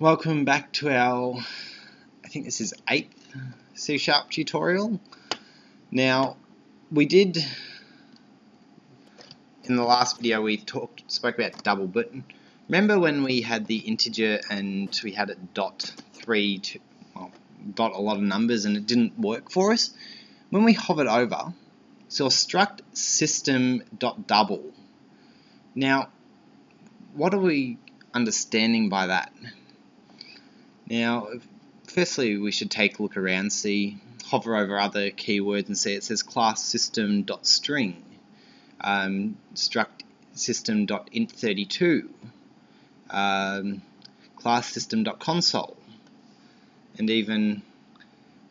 Welcome back to our, I think this is 8th C# tutorial. Now, we did, in the last video we spoke about double, but remember when we had the integer and we had it dot a lot of numbers and it didn't work for us? When we hovered over, so struct system.double. Now, what are we understanding by that? Now, firstly, we should take a look around, hover over other keywords and see it says class system.string, struct system.int32, class system.console, and even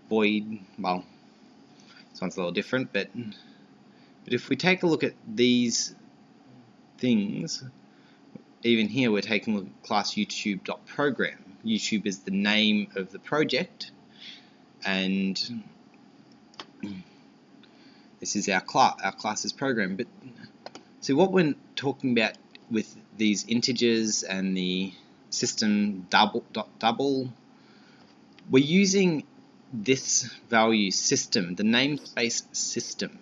void. Well, this one's a little different, but if we take a look at these things, even here we're taking a look at class YouTube.program. YouTube is the name of the project, and this is our class's program. But see, what we're talking about with these integers and the system double, we're using this value system, the namespace system.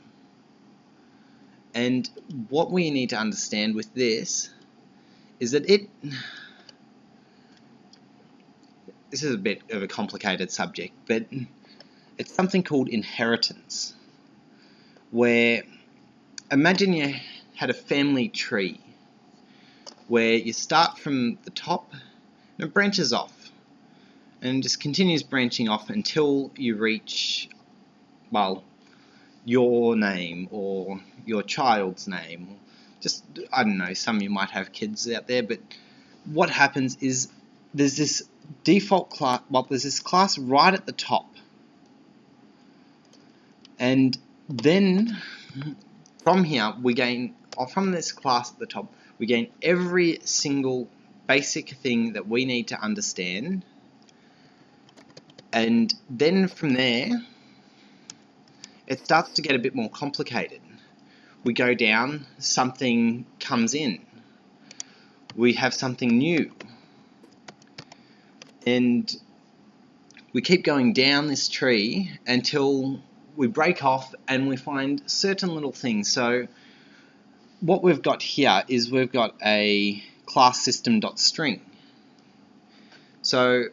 And what we need to understand with this is that this is a bit of a complicated subject, but it's something called inheritance, where imagine you had a family tree where you start from the top and it branches off and just continues branching off until you reach, well, your name or your child's name. Just, I don't know, some of you might have kids out there, but what happens is there's this default class, there's this class right at the top, and then from here we gain, or from this class at the top, we gain every single basic thing that we need to understand, and then from there it starts to get a bit more complicated. We go down, something comes in, we have something new, and we keep going down this tree until we break off and we find certain little things. So what we've got here is we've got a class system.string. So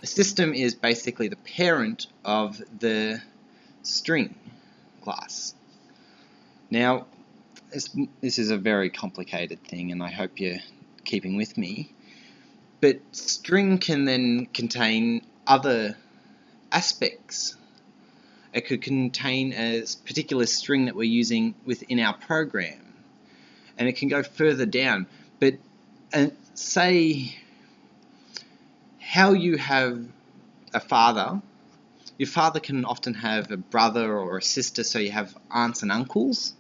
the system is basically the parent of the string class. Now, this is a very complicated thing, and I hope you're keeping with me. But string can then contain other aspects. It could contain a particular string that we're using within our program, and it can go further down. But say how you have a father. Your father can often have a brother or a sister, so you have aunts and uncles.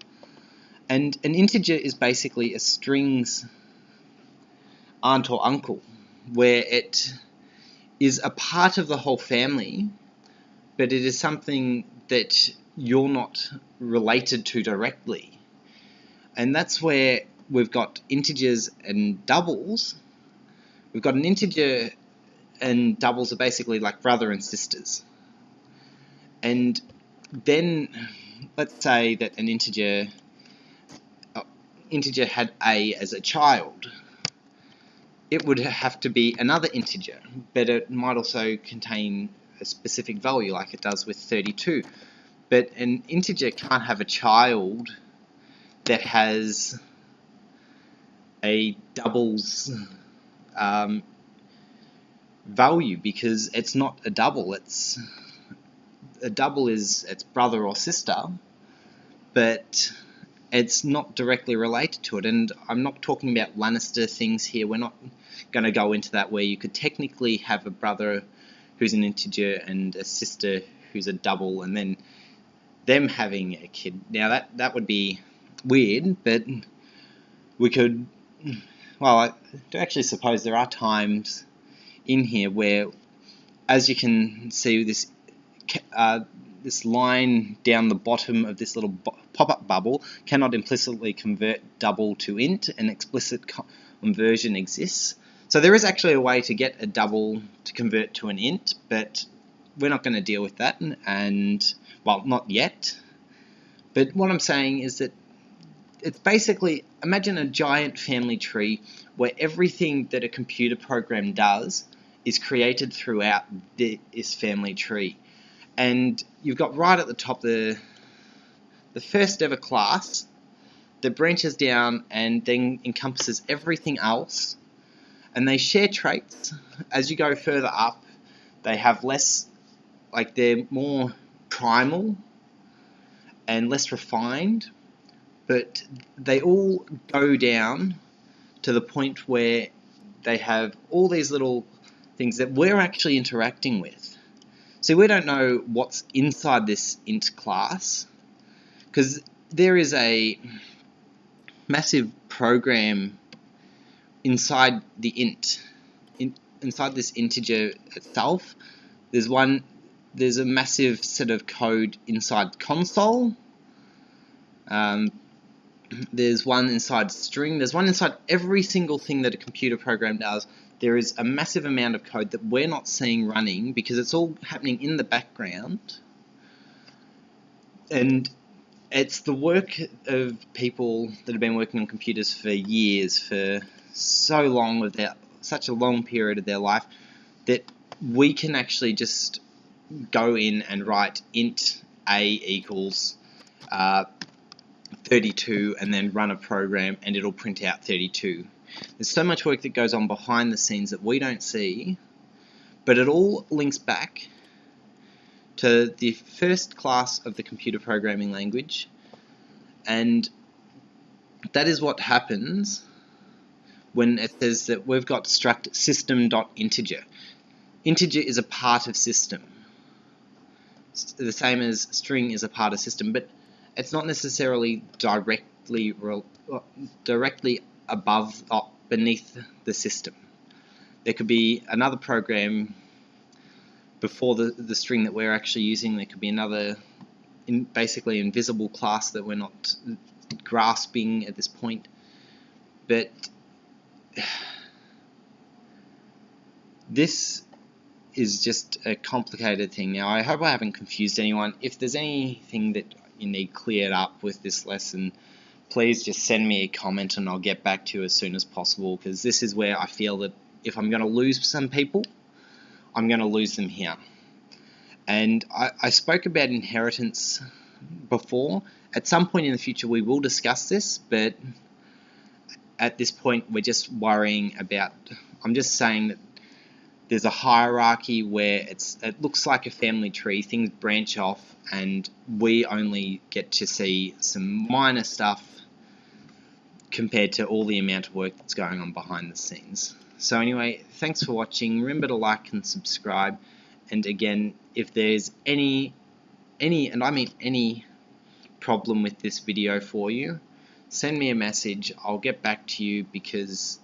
And an integer is basically a string's aunt or uncle, where it is a part of the whole family, but it is something that you're not related to directly. And that's where we've got integers and doubles. We've got an integer, and doubles are basically like brother and sisters. And then let's say that an integer had A as a child. It would have to be another integer, but it might also contain a specific value like it does with 32. But an integer can't have a child that has a double's value, because it's not a double. A double is its brother or sister, but it's not directly related to it. And I'm not talking about Lannister things here. We're not going to go into that, where you could technically have a brother who's an integer and a sister who's a double, and then them having a kid. Now that would be weird, but we could, well, I do actually suppose there are times in here where, as you can see, this line down the bottom of this little pop-up bubble cannot implicitly convert double to int. An explicit conversion exists. So there is actually a way to get a double to convert to an int, but we're not going to deal with that, and, well, not yet. But what I'm saying is that it's basically, imagine a giant family tree where everything that a computer program does is created throughout this family tree. And you've got right at the top the first ever class that branches down and then encompasses everything else. And they share traits. As you go further up, they have less, like, they're more primal and less refined, but they all go down to the point where they have all these little things that we're actually interacting with. So we don't know what's inside this int class, because there is a massive program inside the int. Inside this integer itself, there's a massive set of code inside console. There's one inside string. There's one inside every single thing that a computer program does. There is a massive amount of code that we're not seeing running because it's all happening in the background. And it's the work of people that have been working on computers for years, for so long, with such a long period of their life, that we can actually just go in and write int a equals 32 and then run a program and it'll print out 32. There's so much work that goes on behind the scenes that we don't see, but it all links back to the first class of the computer programming language, and that is what happens when it says that we've got struct system.integer. Integer is a part of system, the same as string is a part of system, but it's not necessarily directly above or beneath the system. There could be another program before the string that we're actually using. There could be another basically invisible class that we're not grasping at this point. But this is just a complicated thing. Now, I hope I haven't confused anyone. If there's anything that you need cleared up with this lesson, please just send me a comment and I'll get back to you as soon as possible, because this is where I feel that if I'm going to lose some people, I'm going to lose them here. And I spoke about inheritance before. At some point in the future we will discuss this, but at this point we're just worrying about, I'm just saying that there's a hierarchy where it looks like a family tree, things branch off, and we only get to see some minor stuff compared to all the amount of work that's going on behind the scenes. So anyway, thanks for watching. Remember to like and subscribe. And again, if there's any, and I mean any, problem with this video for you, send me a message. I'll get back to you, because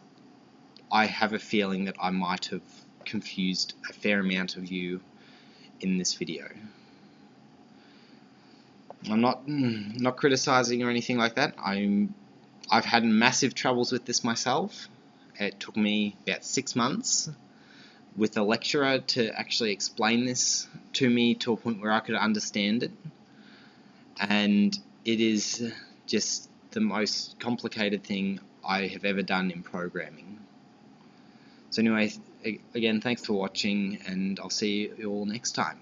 I have a feeling that I might have confused a fair amount of you in this video. I'm not criticizing or anything like that. I've had massive troubles with this myself. It took me about 6 months with a lecturer to actually explain this to me to a point where I could understand it. And it is just the most complicated thing I have ever done in programming. So anyway, again, thanks for watching, and I'll see you all next time.